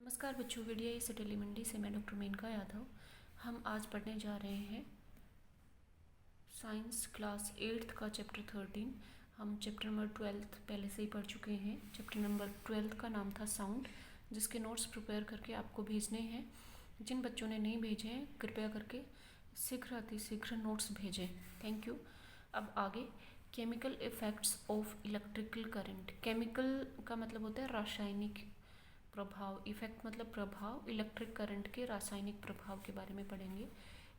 नमस्कार बच्चों, वीडियो इस टेलीमंडी से मैं डॉक्टर मेनका यादव। हम आज पढ़ने जा रहे हैं साइंस क्लास 8th का चैप्टर 13। हम चैप्टर नंबर 12 पहले से ही पढ़ चुके हैं। चैप्टर नंबर 12 का नाम था साउंड, जिसके नोट्स प्रिपेयर करके आपको भेजने हैं। जिन बच्चों ने नहीं भेजे हैं कृपया करके शीघ्र अतिशीघ्र नोट्स भेजें। Thank you. अब आगे chemical effects of electrical current. Chemical का मतलब होता है रासायनिक प्रभाव, इफेक्ट मतलब प्रभाव, इलेक्ट्रिक करंट के रासायनिक प्रभाव के बारे में पढ़ेंगे।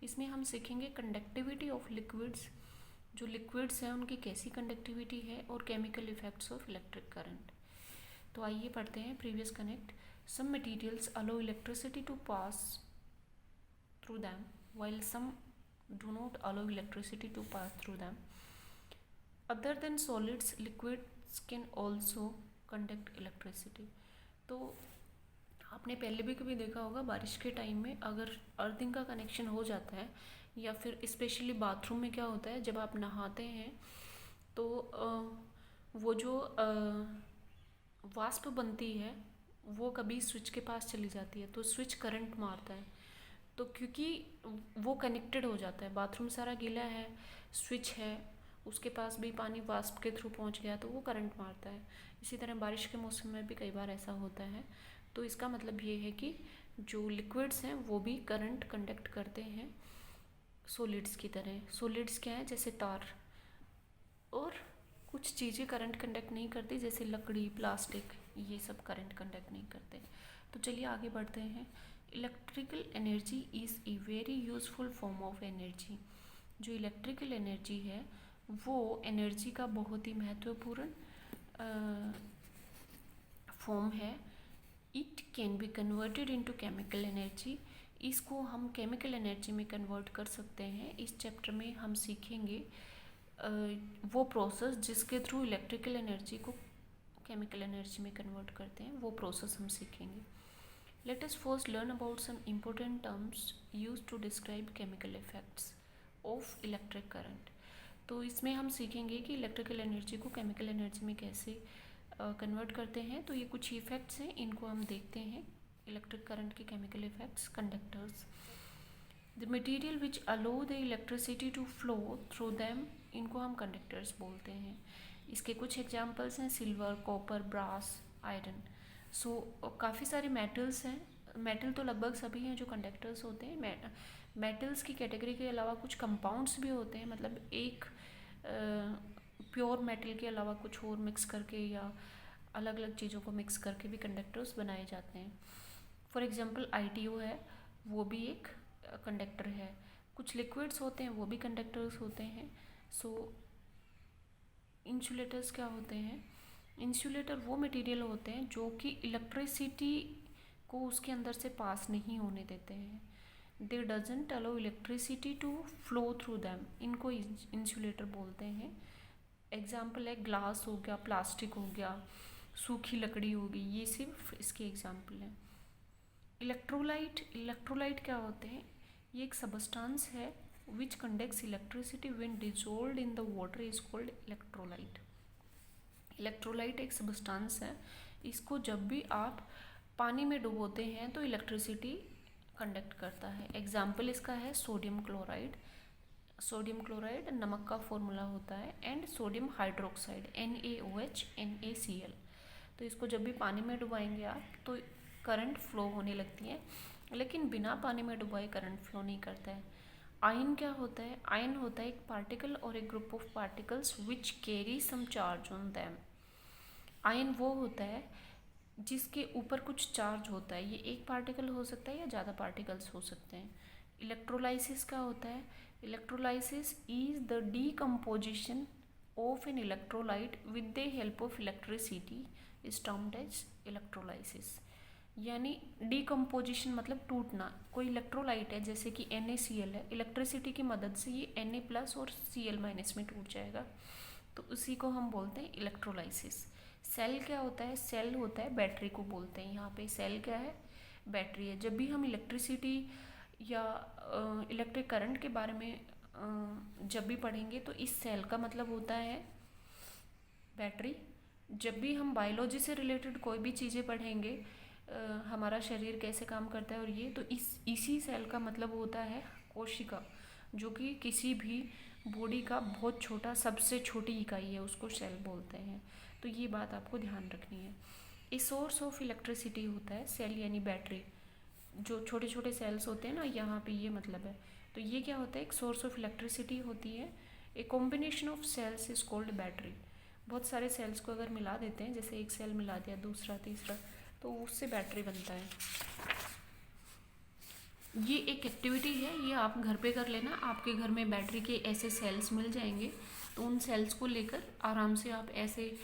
इसमें हम सीखेंगे कंडक्टिविटी ऑफ लिक्विड्स, जो लिक्विड्स हैं उनकी कैसी कंडक्टिविटी है, और chemical effects of electric current. तो आइए पढ़ते हैं। Previous connect. Some materials allow electricity to pass through them while some do not allow electricity to pass through them. Other than solids, liquids can also conduct electricity. तो आपने पहले भी कभी देखा होगा, बारिश के टाइम में अगर अर्थिंग का कनेक्शन हो जाता है, या फिर स्पेशली बाथरूम में क्या होता है, जब आप नहाते हैं तो वो जो वाष्प बनती है वो कभी स्विच के पास चली जाती है, तो स्विच करंट मारता है। तो क्योंकि वो कनेक्टेड हो जाता है, बाथरूम सारा गीला है, स्विच है, उसके पास भी पानी वाष्प के थ्रू पहुंच गया तो वो करंट मारता है। इसी तरह बारिश के मौसम में भी कई बार ऐसा होता है। तो इसका मतलब ये है कि जो लिक्विड्स हैं वो भी करंट कंडक्ट करते हैं सॉलिड्स की तरह। सॉलिड्स क्या है, जैसे तार, और कुछ चीज़ें करंट कंडक्ट नहीं करती, जैसे लकड़ी, प्लास्टिक, ये सब करंट कंडक्ट नहीं करते। तो चलिए आगे बढ़ते हैं। Electrical energy is a very useful form of energy. जो इलेक्ट्रिकल एनर्जी है वो एनर्जी का बहुत ही महत्वपूर्ण फॉर्म है। It can be converted into chemical energy. इसको हम केमिकल एनर्जी में कन्वर्ट कर सकते हैं। इस चैप्टर में हम सीखेंगे वो प्रोसेस जिसके थ्रू इलेक्ट्रिकल एनर्जी को केमिकल एनर्जी में कन्वर्ट करते हैं, वो प्रोसेस हम सीखेंगे। Let us first learn about some important terms used to describe chemical effects of electric current. तो इसमें हम सीखेंगे कि इलेक्ट्रिकल एनर्जी को केमिकल एनर्जी में कैसे कन्वर्ट करते हैं। तो ये कुछ इफ़ेक्ट्स हैं, इनको हम देखते हैं। इलेक्ट्रिक करंट के chemical effects. Conductors, the material which allow the electricity to flow through them, इनको हम कंडक्टर्स बोलते हैं। इसके कुछ एग्जांपल्स हैं, silver, copper, brass, iron. So काफ़ी सारे मेटल्स हैं। मेटल तो लगभग सभी हैं जो कंडक्टर्स होते हैं। मेटल्स की कैटेगरी के अलावा कुछ कंपाउंड्स भी होते हैं, मतलब एक प्योर मेटल के अलावा कुछ और मिक्स करके या अलग अलग चीज़ों को मिक्स करके भी कंडक्टर्स बनाए जाते हैं। फॉर एग्जांपल ITO है, वो भी एक कंडक्टर है। कुछ लिक्विड्स होते हैं वो भी कंडक्टर्स होते हैं। सो इंसुलेटर्स क्या होते हैं? इंसुलेटर वो मटेरियल होते हैं जो कि इलेक्ट्रिसिटी को उसके अंदर से पास नहीं होने देते हैं। They doesn't allow electricity to flow through them, इनको इंसुलेटर बोलते हैं। एग्जाम्पल है ग्लास हो गया, प्लास्टिक हो गया, सूखी लकड़ी होगी, ये सिर्फ इसके एग्जाम्पल हैं। इलेक्ट्रोलाइट क्या होते हैं? ये एक सबस्टांस है which conducts electricity when dissolved in the water is called electrolyte. Electrolyte एक सबस्टांस है, इसको जब भी आप पानी में डुबोते हैं तो इलेक्ट्रिसिटी कंडक्ट करता है। एग्जाम्पल इसका है सोडियम क्लोराइड। सोडियम क्लोराइड नमक का फॉर्मूला होता है, and sodium hydroxide NaOH NaCl। तो इसको जब भी पानी में डुबाएंगे आप तो करंट फ्लो होने लगती है, लेकिन बिना पानी में डुबाए करंट फ्लो नहीं करता है। आयन क्या होता है? आयन होता है एक पार्टिकल और एक group of particles which carry some charge on them. Ion वो होता है जिसके ऊपर कुछ चार्ज होता है। ये एक पार्टिकल हो सकता है या ज़्यादा पार्टिकल्स हो सकते हैं। इलेक्ट्रोलाइसिस क्या होता है? Electrolysis is the decomposition of an electrolyte with the help of electricity is termed as electrolysis. यानी डीकम्पोजिशन मतलब टूटना। कोई इलेक्ट्रोलाइट है जैसे कि NaCl है, इलेक्ट्रिसिटी की मदद से ये Na+ और Cl- में टूट जाएगा, तो उसी को हम बोलते हैं इलेक्ट्रोलाइसिस। सेल क्या होता है? सेल होता है बैटरी को बोलते हैं। यहाँ पे सेल क्या है? बैटरी है। जब भी हम इलेक्ट्रिसिटी या इलेक्ट्रिक करंट के बारे में जब भी पढ़ेंगे तो इस सेल का मतलब होता है बैटरी। जब भी हम बायोलॉजी से रिलेटेड कोई भी चीज़ें पढ़ेंगे, हमारा शरीर कैसे काम करता है और ये तो इसी सेल का मतलब होता है कोशिका, जो कि किसी भी बॉडी का बहुत छोटा सबसे छोटी इकाई है, उसको सेल बोलते हैं। तो ये बात आपको ध्यान रखनी है। ए सोर्स ऑफ इलेक्ट्रिसिटी होता है सेल यानी बैटरी, जो छोटे छोटे सेल्स होते हैं ना, यहाँ पे ये मतलब है। तो ये क्या होता है, एक सोर्स ऑफ इलेक्ट्रिसिटी होती है। A combination of cells is called battery. बहुत सारे सेल्स को अगर मिला देते हैं, जैसे एक सेल मिला दिया, दूसरा, तीसरा, तो उससे बैटरी बनता है। ये एक एक्टिविटी है, ये आप घर पे कर लेना। आपके घर में बैटरी के ऐसे सेल्स मिल जाएंगे, तो उन सेल्स को लेकर आराम से आप ऐसे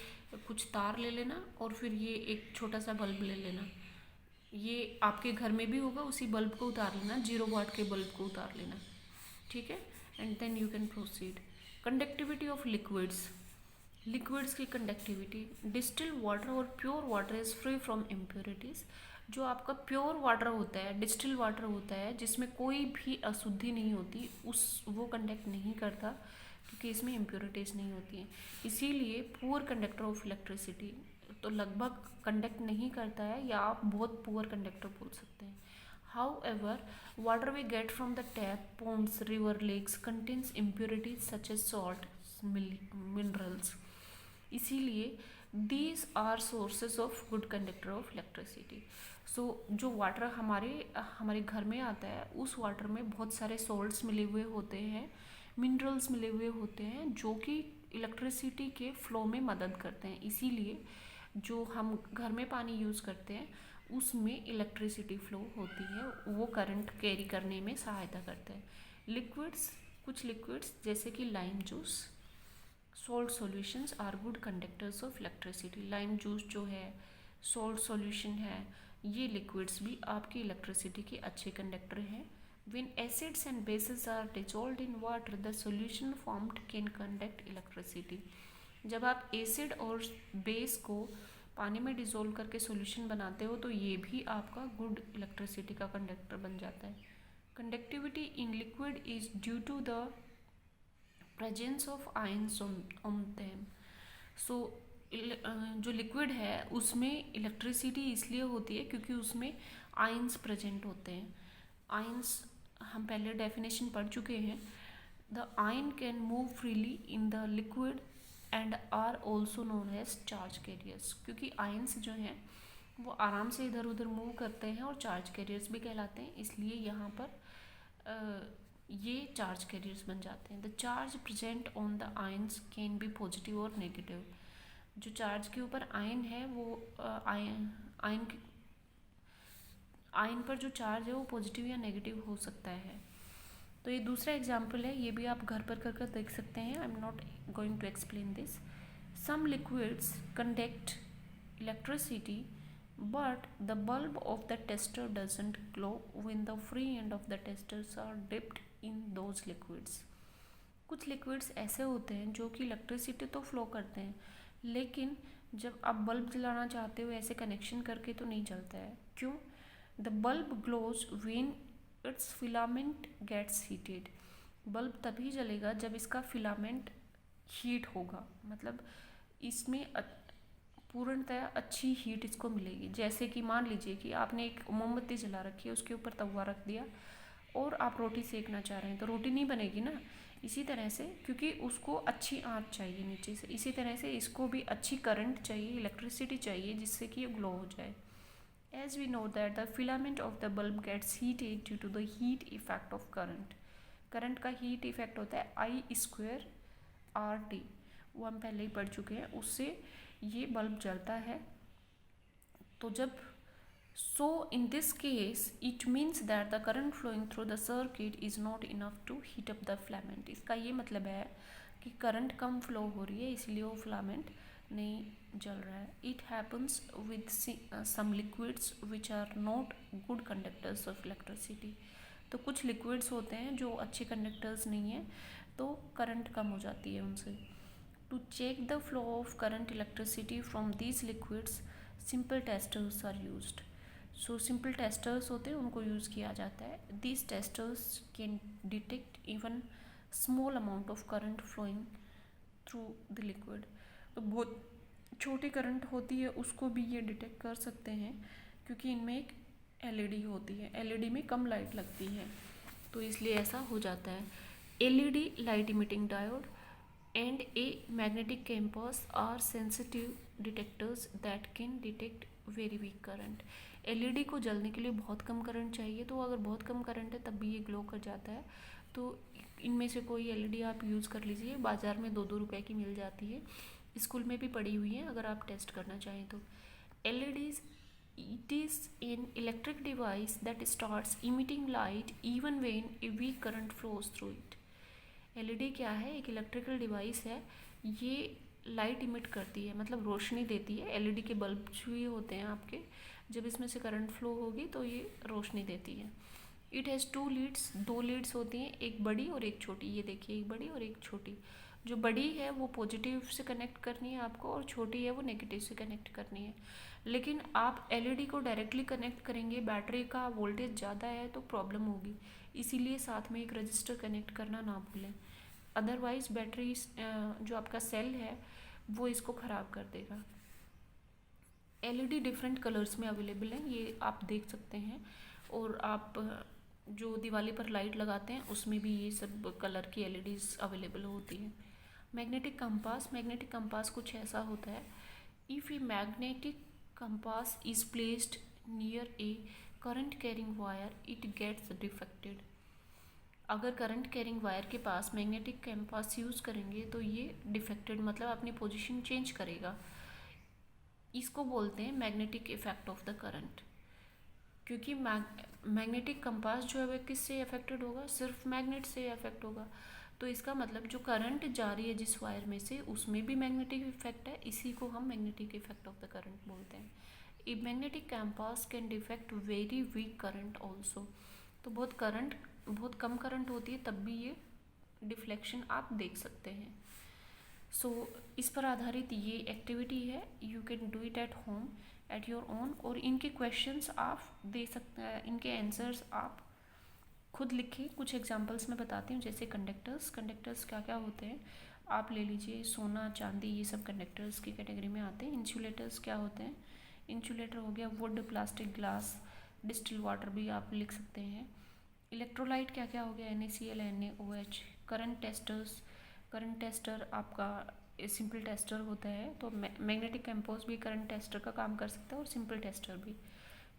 कुछ तार ले लेना और फिर ये एक छोटा सा बल्ब ले लेना। ये आपके घर में भी होगा, उसी बल्ब को उतार लेना, 0 वाट के बल्ब को उतार लेना, ठीक है। And then you can proceed. Conductivity of liquids. Liquids की कंडक्टिविटी, डिस्टिल वाटर और pure water is free from impurities. जो आपका प्योर वाटर होता है, डिस्टिल वाटर होता है, जिसमें कोई भी अशुद्धि नहीं होती, वो कंडक्ट नहीं करता, क्योंकि इसमें इम्प्योरिटीज़ नहीं होती हैं। इसीलिए पुअर कंडक्टर ऑफ इलेक्ट्रिसिटी, तो लगभग कंडक्ट नहीं करता है, या आप बहुत पुअर कंडक्टर बोल सकते हैं। However, water we get from the tap, ponds, river, lakes contains impurities such as salt, minerals. इसीलिए these are sources of good conductor of electricity. So जो वाटर हमारे घर में आता है, उस वाटर में बहुत सारे सॉल्ट्स मिले हुए होते हैं, मिनरल्स मिले हुए होते हैं, जो कि इलेक्ट्रिसिटी के फ्लो में मदद करते हैं। इसीलिए जो हम घर में पानी यूज़ करते हैं, उसमें इलेक्ट्रिसिटी फ्लो होती है, वो करंट कैरी करने में सहायता करता है। लिक्विड्स, कुछ लिक्विड्स जैसे कि lime juice, salt solutions are good conductors of electricity. Lime juice जो है, सॉल्ट सॉल्यूशन है, ये लिक्विड्स भी आपकी इलेक्ट्रिसिटी के अच्छे कंडक्टर हैं। When acids and bases are dissolved in water, the solution formed can conduct electricity. जब आप एसिड और बेस को पानी में डिज़ोल्व करके सॉल्यूशन बनाते हो, तो ये भी आपका गुड इलेक्ट्रिसिटी का कंडक्टर बन जाता है। Conductivity in liquid is due to the presence of ions on them. So जो लिक्विड है उसमें इलेक्ट्रिसिटी इसलिए होती है क्योंकि उसमें आयंस प्रेजेंट होते हैं। आयंस हम पहले डेफिनेशन पढ़ चुके हैं। The ion can move freely in the liquid and are also known as charge carriers. क्योंकि आयंस जो हैं वो आराम से इधर उधर मूव करते हैं और चार्ज कैरियर्स भी कहलाते हैं, इसलिए यहाँ पर ये चार्ज कैरियर्स बन जाते हैं। The charge present on the ions can be positive और नेगेटिव। जो चार्ज के ऊपर आयन है वो आयन पर जो चार्ज है वो पॉजिटिव या नेगेटिव हो सकता है। तो ये दूसरा एग्जाम्पल है, ये भी आप घर पर कर देख सकते हैं। I am not going to explain this. Some liquids conduct electricity but the bulb of the tester doesn't glow when the free end of the testers are dipped in those liquids. कुछ liquids ऐसे होते हैं जो कि electricity तो flow करते हैं, लेकिन जब आप बल्ब जलाना चाहते हो ऐसे कनेक्शन करके तो नहीं जलता है। क्यों? The bulb glows when its filament gets heated. Bulb तभी जलेगा जब इसका फिलामेंट हीट होगा, मतलब इसमें पूर्णतः अच्छी हीट इसको मिलेगी। जैसे कि मान लीजिए कि आपने एक मोमबत्ती जला रखी है, उसके ऊपर तवा रख दिया और आप रोटी सेकना चाह रहे हैं, तो रोटी नहीं बनेगी ना। इसी तरह से, क्योंकि उसको अच्छी आंच चाहिए नीचे से, इसी तरह से इसको भी अच्छी करंट चाहिए, इलेक्ट्रिसिटी चाहिए, जिससे कि ये ग्लो हो जाए। As we know that the filament of the bulb gets heated due to the heat effect of current. Current का हीट इफेक्ट होता है I²RT, वो हम पहले ही पढ़ चुके हैं। उससे ये बल्ब जलता है। तो जब in this case it means that the current flowing through the circuit is not enough to heat up the filament. इसका ये मतलब है कि करंट कम फ्लो हो रही है, इसलिए वो फिलामेंट नहीं जल रहा है। It happens with some liquids which are not good conductors of electricity. तो कुछ लिक्विड्स होते हैं जो अच्छे कंडक्टर्स नहीं हैं, तो करंट कम हो जाती है उनसे। To check the flow of current electricity from these liquids, simple testers are used. So simple testers होते हैं, उनको यूज़ किया जाता है। These testers can detect even small amount of current flowing through the liquid. तो बहुत छोटी current होती है, उसको भी ये डिटेक्ट कर सकते हैं क्योंकि इनमें एक एलईडी होती है, एलईडी में कम लाइट लगती है, तो इसलिए ऐसा हो जाता है। LED light emitting diode and a magnetic compass are sensitive detectors that can detect very weak current। LED को जलने के लिए बहुत कम करंट चाहिए, तो अगर बहुत कम करंट है तब भी ये ग्लो कर जाता है। तो इनमें से कोई एलईडी आप यूज़ कर लीजिए, बाज़ार में 2-2 रुपए की मिल जाती है, स्कूल में भी पड़ी हुई है अगर आप टेस्ट करना चाहें तो। LEDs, it is an electric device that starts emitting light even when a weak current flows through it। LED क्या है? एक इलेक्ट्रिकल डिवाइस है, ये लाइट इमिट करती है, मतलब रोशनी देती है। एलईडी के बल्ब जो ही होते हैं आपके, जब इसमें से करंट फ्लो होगी तो ये रोशनी देती है। इट हैज़ 2 लीड्स, 2 लीड्स होती हैं, एक बड़ी और एक छोटी। ये देखिए, एक बड़ी और एक छोटी। जो बड़ी है वो पॉजिटिव से कनेक्ट करनी है आपको, और छोटी है वो नेगेटिव से कनेक्ट करनी है। लेकिन आप एलईडी को डायरेक्टली कनेक्ट करेंगे, बैटरी का वोल्टेज ज़्यादा है तो प्रॉब्लम होगी, इसीलिए साथ में एक रजिस्टर कनेक्ट करना ना भूलें, अदरवाइज बैटरी जो आपका सेल है वो इसको ख़राब कर देगा। एलईडी डिफरेंट कलर्स में अवेलेबल है, ये आप देख सकते हैं, और आप जो दिवाली पर लाइट लगाते हैं उसमें भी ये सब कलर की एलईडीज अवेलेबल होती हैं। मैग्नेटिक कंपास, मैग्नेटिक कंपास कुछ ऐसा होता है, if a magnetic compass is placed near a current carrying wire it gets deflected. अगर करंट कैरिंग वायर के पास मैग्नेटिक कंपास यूज़ करेंगे तो ये डिफेक्टेड, मतलब अपनी पोजीशन चेंज करेगा। इसको बोलते हैं magnetic effect of the current. क्योंकि मैग्नेटिक कंपास जो है वह किससे अफेक्टेड होगा? सिर्फ मैग्नेट से अफेक्ट होगा। तो इसका मतलब जो करंट जा रही है जिस वायर में से, उसमें भी मैग्नेटिक इफेक्ट है, इसी को हम magnetic effect of the current बोलते हैं। ए magnetic compass can defect very weak current also. तो बहुत कम करंट होती है तब भी ये डिफ्लेक्शन आप देख सकते हैं। सो इस पर आधारित ये एक्टिविटी है, you can do it at home at your own. और इनके क्वेश्चंस आप दे सकते हैं, इनके आंसर्स आप खुद लिखें। कुछ एग्जांपल्स मैं बताती हूँ, जैसे कंडक्टर्स क्या क्या होते हैं आप ले लीजिए, सोना चांदी ये सब कंडक्टर्स की कैटेगरी में आते हैं। इंसुलेटर्स क्या होते हैं? इंसुलेटर हो गया would, plastic, glass, distil water भी आप लिख सकते हैं। इलेक्ट्रोलाइट क्या क्या हो गया? NaCl, NaOH। करंट टेस्टर आपका सिंपल टेस्टर होता है, तो मैग्नेटिक कंपास भी करंट टेस्टर का काम कर सकता है और सिंपल टेस्टर भी।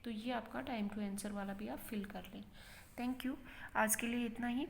तो ये आपका टाइम टू आंसर वाला भी आप फिल कर लें। थैंक यू, आज के लिए इतना ही।